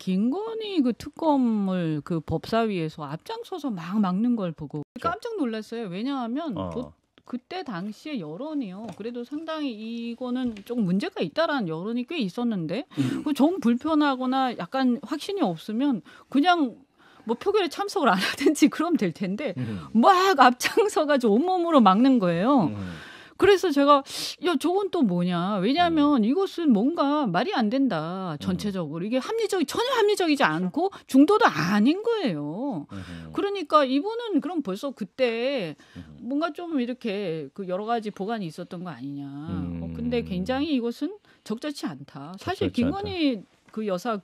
김건희 그 특검을 그 법사위에서 앞장서서 막 막는 걸 보고 그렇죠. 깜짝 놀랐어요. 왜냐하면 어. 그때 당시에 여론이요. 그래도 상당히 이거는 조금 문제가 있다라는 여론이 꽤 있었는데 정 불편하거나 약간 확신이 없으면 그냥 뭐 표결에 참석을 안 하든지 그러면 될 텐데 막 앞장서가지고 온몸으로 막는 거예요. 그래서 제가 야 저건 또 뭐냐. 왜냐하면 이것은 뭔가 말이 안 된다. 전체적으로. 이게 전혀 합리적이지 않고 중도도 아닌 거예요. 그러니까 이분은 그럼 벌써 그때 뭔가 좀 이렇게 그 여러 가지 보관이 있었던 거 아니냐. 근데 굉장히 이것은 적절치 않다. 사실 김건희 그 여사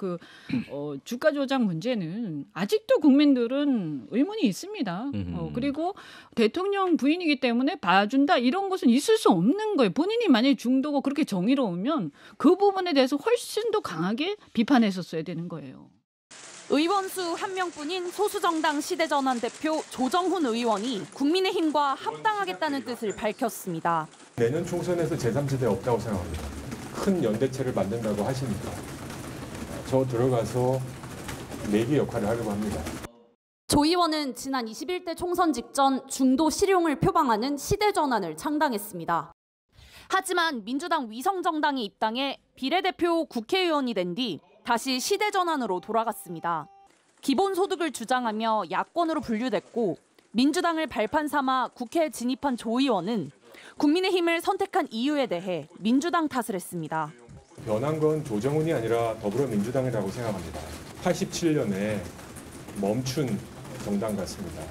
주가 조작 문제는 아직도 국민들은 의문이 있습니다. 그리고 대통령 부인이기 때문에 봐준다 이런 것은 있을 수 없는 거예요. 본인이 만약에 중도고 그렇게 정의로우면 그 부분에 대해서 훨씬 더 강하게 비판했었어야 되는 거예요. 의원수 1명뿐인 소수정당 시대전환 대표 조정훈 의원이 국민의힘과 합당하겠다는 뜻을 밝혔습니다. 내년 총선에서 제3지대 없다고 생각합니다. 큰 연대체를 만든다고 하시니까 저 들어가서 내기 역할을 하려고 합니다. 조 의원은 지난 21대 총선 직전 중도 실용을 표방하는 시대전환을 창당했습니다. 하지만 민주당 위성정당에 입당해 비례대표 국회의원이 된 뒤 다시 시대전환으로 돌아갔습니다. 기본소득을 주장하며 야권으로 분류됐고 민주당을 발판 삼아 국회에 진입한 조 의원은 국민의힘을 선택한 이유에 대해 민주당 탓을 했습니다. 변한 건 조정훈이 아니라 더불어민주당이라고 생각합니다. 87년에 멈춘 정당 같습니다.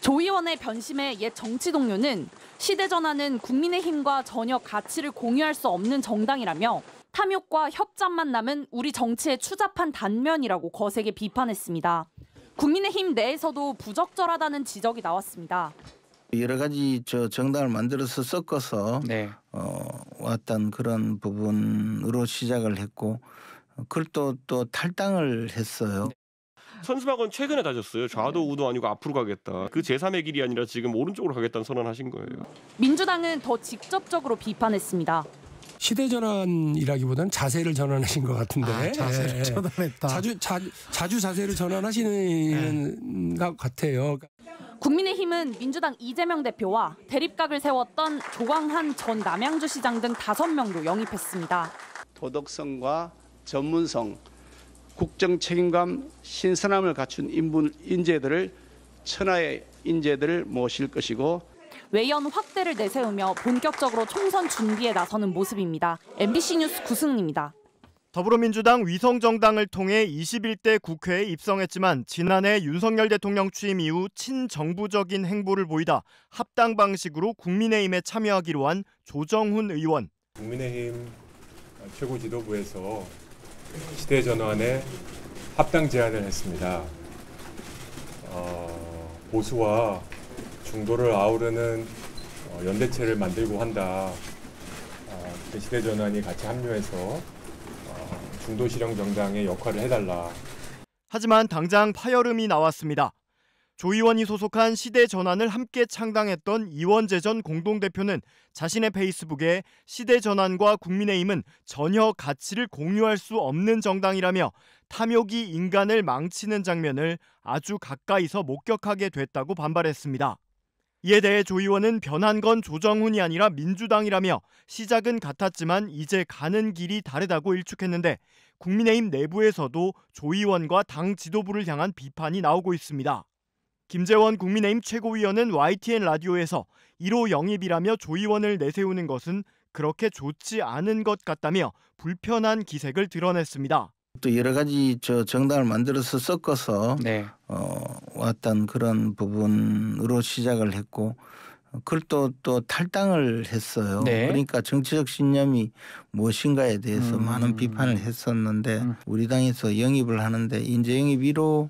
조 의원의 변심에 옛 정치 동료는 시대전환은 국민의힘과 전혀 가치를 공유할 수 없는 정당이라며 탐욕과 협잡만 남은 우리 정치의 추잡한 단면이라고 거세게 비판했습니다. 국민의힘 내에서도 부적절하다는 지적이 나왔습니다. 여러 가지 정당을 만들어서 섞어서 왔던 그런 부분으로 시작을 했고 그걸 또 탈당을 했어요. 선수박은 최근에 다졌어요. 좌도 우도 아니고 앞으로 가겠다. 그 제3의 길이 아니라 지금 오른쪽으로 가겠다는 선언하신 거예요. 민주당은 더 직접적으로 비판했습니다. 시대전환이라기보다는 자세를 전환하신 것 같은데. 자세를 전환했다. 자주 자세를 전환하시는 것 같아요. 국민의힘은 민주당 이재명 대표와 대립각을 세웠던 조광한 전 남양주시장 등 5명도 영입했습니다. 도덕성과 전문성, 국정 책임감, 신선함을 갖춘 인재들을 천하의 인재들을 모실 것이고 외연 확대를 내세우며 본격적으로 총선 준비에 나서는 모습입니다. MBC 뉴스 구승입니다. 더불어민주당 위성정당을 통해 21대 국회에 입성했지만 지난해 윤석열 대통령 취임 이후 친정부적인 행보를 보이다 합당 방식으로 국민의힘에 참여하기로 한 조정훈 의원. 국민의힘 최고 지도부에서 시대전환에 합당 제안을 했습니다. 보수와 중도를 아우르는 연대체를 만들고 한다. 시대전환이 같이 합류해서 중도 실용 정당의 역할을 해달라. 하지만 당장 파열음이 나왔습니다. 조 의원이 소속한 시대전환을 함께 창당했던 이원재 전 공동대표는 자신의 페이스북에 시대전환과 국민의힘은 전혀 가치를 공유할 수 없는 정당이라며 탐욕이 인간을 망치는 장면을 아주 가까이서 목격하게 됐다고 반발했습니다. 이에 대해 조 의원은 변한 건 조정훈이 아니라 민주당이라며 시작은 같았지만 이제 가는 길이 다르다고 일축했는데 국민의힘 내부에서도 조 의원과 당 지도부를 향한 비판이 나오고 있습니다. 김재원 국민의힘 최고위원은 YTN 라디오에서 1호 영입이라며 조 의원을 내세우는 것은 그렇게 좋지 않은 것 같다며 불편한 기색을 드러냈습니다. 또 여러 가지 정당을 만들어서 섞어서 왔던 그런 부분으로 시작을 했고 그걸 또 탈당을 했어요. 그러니까 정치적 신념이 무엇인가에 대해서 많은 비판을 했었는데 우리 당에서 영입을 하는데 인재 영입 1호로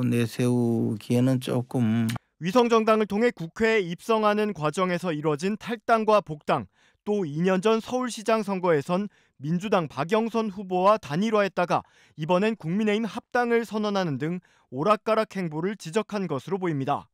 내세우기에는 조금. 위성정당을 통해 국회에 입성하는 과정에서 이뤄진 탈당과 복당, 또 2년 전 서울시장 선거에선 민주당 박영선 후보와 단일화했다가 이번엔 국민의힘 합당을 선언하는 등 오락가락 행보를 지적한 것으로 보입니다.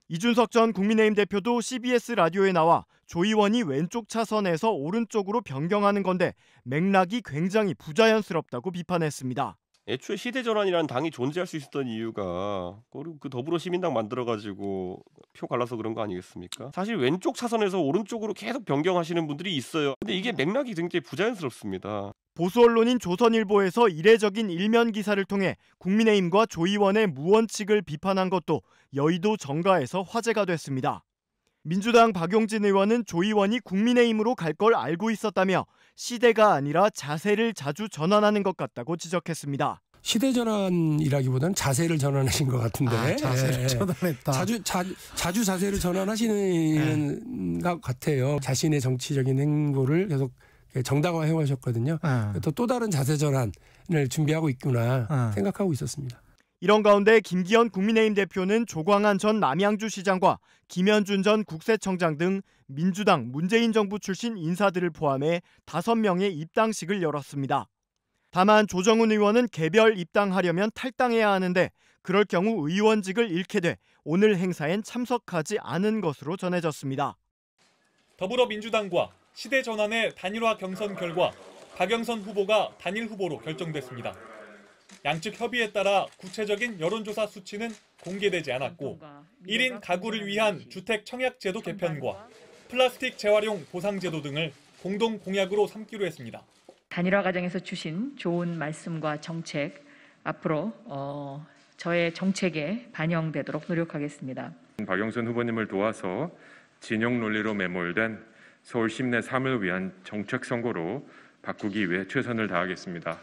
이준석 전 국민의힘 대표도 CBS 라디오에 나와 조 의원이 왼쪽 차선에서 오른쪽으로 변경하는 건데 맥락이 굉장히 부자연스럽다고 비판했습니다. 애초에 시대전환이라는 당이 존재할 수 있었던 이유가 그 더불어시민당 만들어가지고 표 갈라서 그런 거 아니겠습니까? 사실 왼쪽 차선에서 오른쪽으로 계속 변경하시는 분들이 있어요. 근데 이게 맥락이 굉장히 부자연스럽습니다. 보수 언론인 조선일보에서 이례적인 일면 기사를 통해 국민의힘과 조의원의 무원칙을 비판한 것도 여의도 정가에서 화제가 됐습니다. 민주당 박용진 의원은 조의원이 국민의힘으로 갈 걸 알고 있었다며 시대가 아니라 자세를 자주 전환하는 것 같다고 지적했습니다. 시대 전환이라기보다는 자세를 전환하신 것 같은데. 자세를 전환했다. 자주 자세를 전환하시는 것 같아요. 자신의 정치적인 행보를 계속 정당화해 오셨거든요. 또 다른 자세 전환을 준비하고 있구나 생각하고 있었습니다. 이런 가운데 김기현 국민의힘 대표는 조광한 전 남양주 시장과 김현준 전 국세청장 등 민주당 문재인 정부 출신 인사들을 포함해 5명의 입당식을 열었습니다. 다만 조정훈 의원은 개별 입당하려면 탈당해야 하는데 그럴 경우 의원직을 잃게 돼 오늘 행사엔 참석하지 않은 것으로 전해졌습니다. 더불어민주당과 시대전환의 단일화 경선 결과 박영선 후보가 단일 후보로 결정됐습니다. 양측 협의에 따라 구체적인 여론조사 수치는 공개되지 않았고 1인 가구를 위한 주택 청약제도 개편과 플라스틱 재활용 보상제도 등을 공동 공약으로 삼기로 했습니다. 단일화 과정에서 주신 좋은 말씀과 정책 앞으로 저의 정책에 반영되도록 노력하겠습니다. 박영선 후보님을 도와서 진영 논리로 매몰된 서울 시민의 삶을 위한 정책 선거로 바꾸기 위해 최선을 다하겠습니다.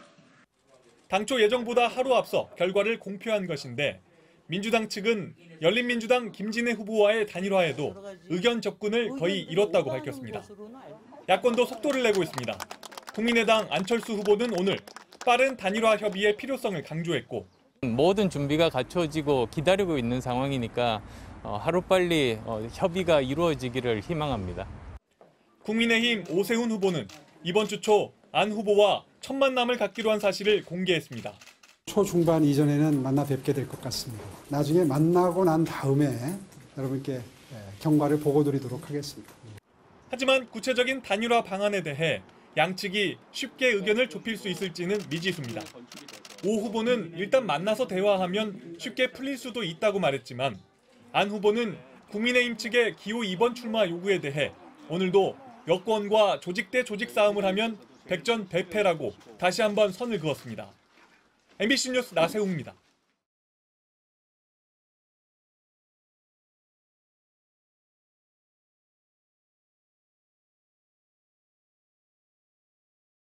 당초 예정보다 하루 앞서 결과를 공표한 것인데 민주당 측은 열린민주당 김진애 후보와의 단일화에도 의견 접근을 거의 이뤘다고 밝혔습니다. 야권도 속도를 내고 있습니다. 국민의당 안철수 후보는 오늘 빠른 단일화 협의의 필요성을 강조했고 모든 준비가 갖춰지고 기다리고 있는 상황이니까 하루빨리 협의가 이루어지기를 희망합니다. 국민의힘 오세훈 후보는 이번 주 초 안 후보와 첫 만남을 갖기로 한 사실을 공개했습니다. 초중반 이전에는 만나 뵙게 될 것 같습니다. 나중에 만나고 난 다음에 여러분께 경과를 보고드리도록 하겠습니다. 하지만 구체적인 단일화 방안에 대해 양측이 쉽게 의견을 좁힐 수 있을지는 미지수입니다. 오 후보는 일단 만나서 대화하면 쉽게 풀릴 수도 있다고 말했지만 안 후보는 국민의힘 측의 기호 2번 출마 요구에 대해 오늘도 여권과 조직 대 조직 싸움을 하면 백전백패라고 다시 한번 선을 그었습니다. MBC 뉴스 나세웅입니다.